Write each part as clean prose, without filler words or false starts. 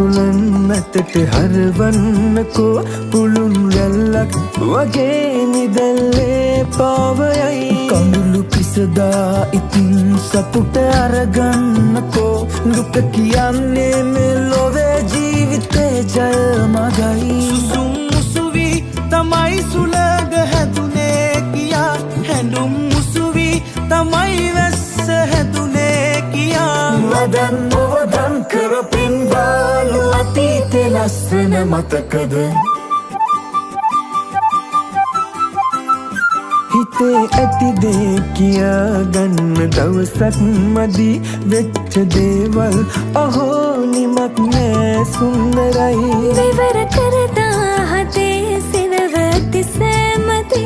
සුළන් මතට හරවන්නකෝ පුළුන් රැල්ලක් වගේ නිදැල්ලේ පාවයයි කඳුළු පිසදා ඉතින් සතුට අරගන්නකෝ දුක කියන්නේ මෙලොවේ ජීවිතේ ජය මගයි සුසුම් මුසුවි තමයි සුළඟ හැදුනේ කියා හැඳුම් මුසුවි තමයි වැස්ස හැදුනේ කියා වදන් නොවදන් කරපින් බාලු අතීතේ ලස්සන මතකද හිතේ ඇතිදේ කියාගන්න දවසක් මදි වෙච්ච දේවල් අහෝ නිමක් නෑ සුන්දරයි විවර කරදා හදේ සිනවති සෑමති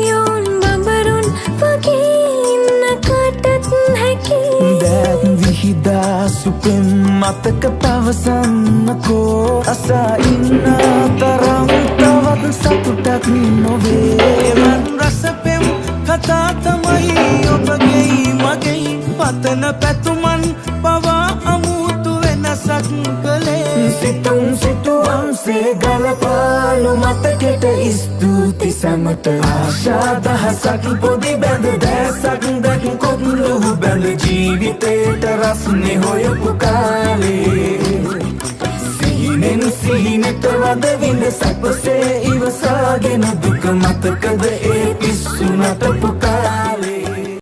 යෝන් බඹරුන් වගේ ඉන්න කාටත් හැකි දැත් විහිදා සුපෙන් මතක පවසන්නකෝ අසා ඉන්න තරම් තවත් සතුටක් නොවේ රසපෙම් කතා තමයි ඔබගෙයි මගෙයි පතන පැතුමන් පවා අමුතු වෙනසක් කළේ සිතුම් සිතුවම්සේ ගලපාලු මතකෙට ස්තුති සැමට ආශා දහසක් පොඩි බැඳ දැසක් දැකින් කොත්ලු බැඳ ජීවිතේට රස්නේ හොයපු කාලේ සිහිනෙන් සිහිනට වද විඳ සැපසේ ඉවසාගෙන දුක මතකද ඒ පිස්සු නටපු කාලේ